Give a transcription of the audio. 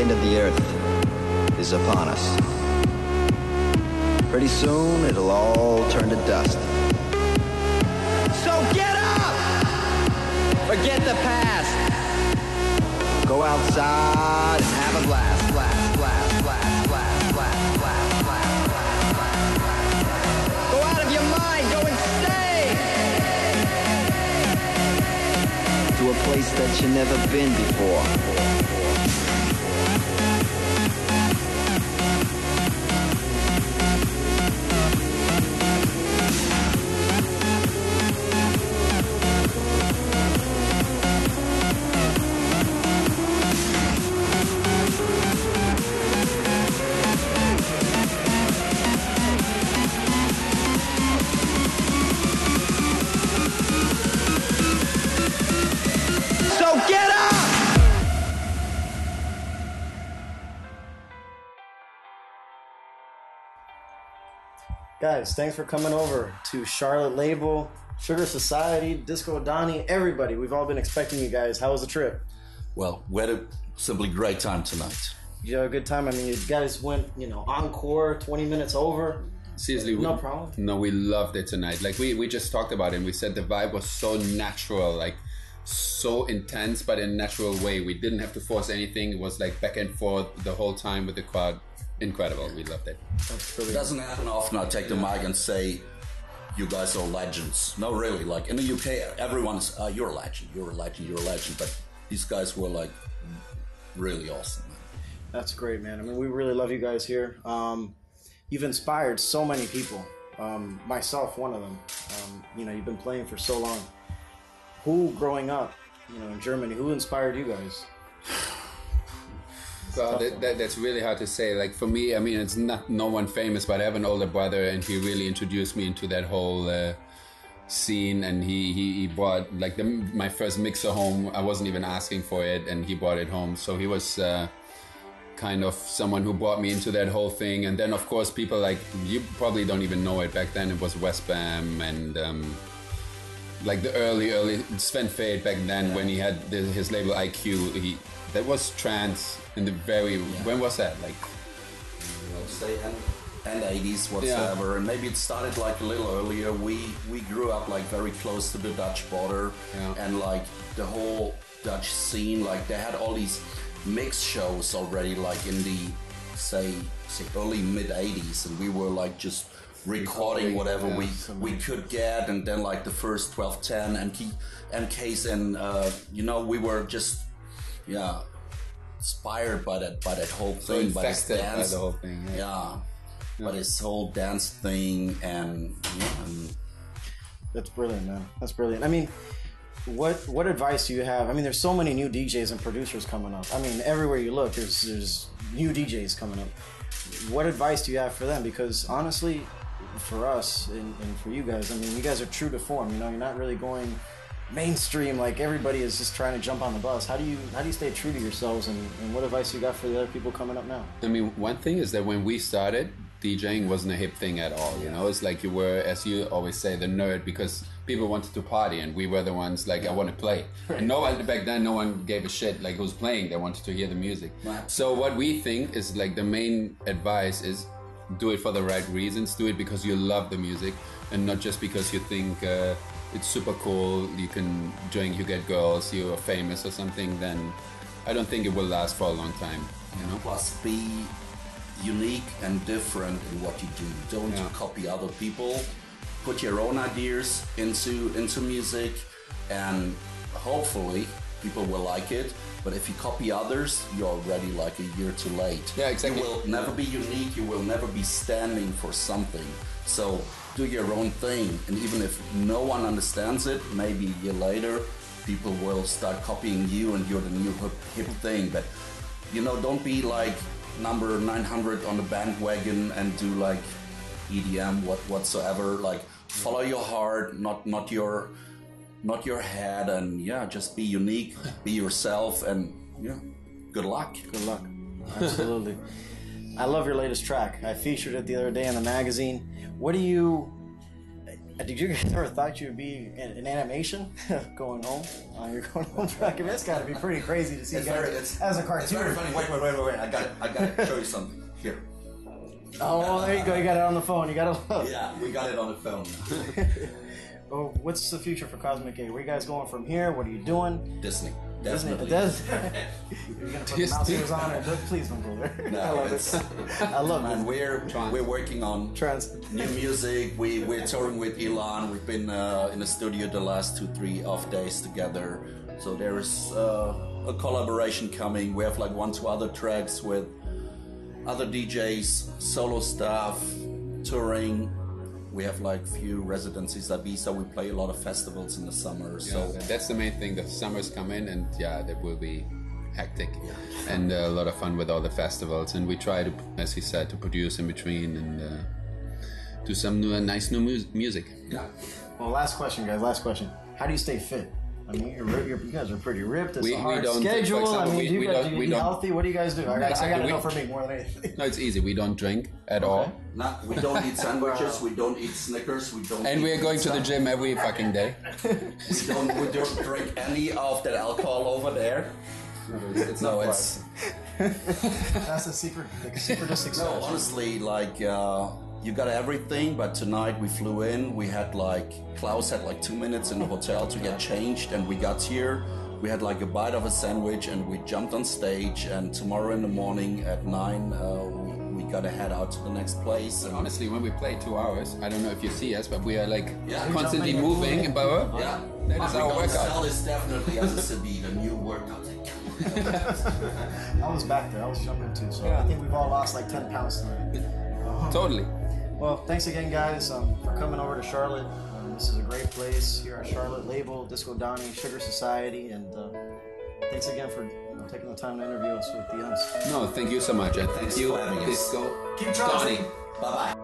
end of the earth is upon us. Pretty soon, it'll all turn to dust. So get up! Forget the past. Go outside and have a blast, blast, blast, blast, blast, blast, blast, blast, blast, blast, blast. Go out of your mind, go insane! To a place that you've never been before. Guys, thanks for coming over to Charlotte Label, Sugar Society, Disco Donnie, everybody. We've all been expecting you guys. How was the trip? Well, we had a simply great time tonight. You had a good time? I mean, you guys went, encore, 20 minutes over. Seriously, no problem. No, we loved it tonight. Like we just talked about it and we said the vibe was so natural, like so intense, but in a natural way. We didn't have to force anything. It was like back and forth the whole time with the crowd. Incredible. We loved it. It doesn't happen often. I take the mic and say, you guys are legends. No, really. Like in the UK, everyone's, you're a legend, you're a legend, you're a legend. But these guys were like really awesome. That's great, man. I mean, we really love you guys here. You've inspired so many people. Myself, one of them. You've been playing for so long. Who, growing up, in Germany, who inspired you guys? Well, that's really hard to say. Like for me, I mean, it's not no one famous, but I have an older brother, and he really introduced me into that whole scene. And he brought like my first mixer home. I wasn't even asking for it, and he brought it home. So he was kind of someone who brought me into that whole thing. And then, of course, people like you probably don't even know it. Back then, it was Westbam and like the early Sven Fade back then when he had his label IQ. That was trance in the very... When was that? Like... say end 80s whatsoever. Yeah. And maybe it started like a little earlier. We grew up like very close to the Dutch border. Yeah. And like the whole Dutch scene, like they had all these mix shows already like in the, say early mid 80s. And we were like just recording whatever we could get. And then like the first 1210 and case and we were just... Yeah, inspired by that whole thing, by this dance, by the whole thing. Yeah. By this whole dance thing, and that's brilliant, man. That's brilliant. I mean, what advice do you have? I mean, there's so many new DJs and producers coming up. I mean, everywhere you look, there's new DJs coming up. What advice do you have for them? Because honestly, for us and for you guys, I mean, you guys are true to form. You're not really going mainstream like everybody is just trying to jump on the bus. How do you stay true to yourselves, and what advice you got for the other people coming up now? I mean, one thing is that when we started, DJing wasn't a hip thing at all. It's like you were, as you always say, the nerd, because people wanted to party and we were the ones like, I want to play. And back then no one gave a shit like who's playing. They wanted to hear the music. Right. So what we think is like the main advice is do it for the right reasons. Do it because you love the music and not just because you think it's super cool, you get girls, you're famous or something. Then I don't think it will last for a long time. Plus be unique and different in what you do. Don't copy other people. Put your own ideas into music, and hopefully people will like it. But if you copy others, you're already like a year too late. Yeah, exactly. You will never be unique. You will never be standing for something. So do your own thing. And even if no one understands it, maybe a year later, people will start copying you and you're the new hip thing. But, don't be like number 900 on the bandwagon and do like EDM, whatsoever. Like follow your heart, not your head, and just be unique, be yourself, and good luck. Good luck. Absolutely. I love your latest track. I featured it the other day in the magazine. What do you Did you guys ever thought you'd be in animation going home on your going home track? I mean, that's got to be pretty crazy to see you guys as a cartoon. It's very funny. Wait. I got to show you something here. Oh, there you go. You got it on the phone. You got it. Yeah, we got it on the phone. Well, what's the future for Cosmic A? Where you guys going from here? What are you doing? Disney. Definitely. You're gonna put the mouse ears on it. Please don't go there. No, I love it. I love it. And we're working on new music. We're touring with Elon. We've been in the studio the last 2-3 off days together. So there's a collaboration coming. We have like 1-2 other tracks with other DJs, solo stuff, touring. We have like few residencies at Ibiza. We play a lot of festivals in the summer. Yeah, so that's the main thing. The summers come in, and that will be hectic and a lot of fun with all the festivals. And we try to, as he said, to produce in between and do some nice new music. Yeah. Well, last question, guys. Last question. How do you stay fit? I mean, you guys are pretty ripped. It's a hard schedule. Example, I mean, do you guys eat healthy? What do you guys do? I got to know for me more than anything. No, it's easy. We don't drink at all. No, we don't eat sandwiches. We don't eat Snickers. We don't. And eat we're going pizza. to the gym every fucking day. We don't drink any of that alcohol over there. It's That's a secret to success. No, honestly, like you got everything, but tonight we flew in. We had Klaus had 2 minutes in the hotel to get changed, and we got here. We had a bite of a sandwich, and we jumped on stage. And tomorrow in the morning at 9, we gotta head out to the next place. And honestly, when we play 2 hours, I don't know if you see us, but we are constantly jumping, moving. Yeah, that is our workout. Sell this definitely as a CD, the new workout. I was back there. I was jumping too. So I think we've all lost 10 pounds tonight. Totally. Well, thanks again, guys, for coming over to Charlotte. This is a great place here at Charlotte. Label, Disco Donnie, Sugar Society, and thanks again for taking the time to interview us with the Untz. No, thank you so much. And thank you, for having us. Disco Keep Donnie. Donnie. Bye-bye.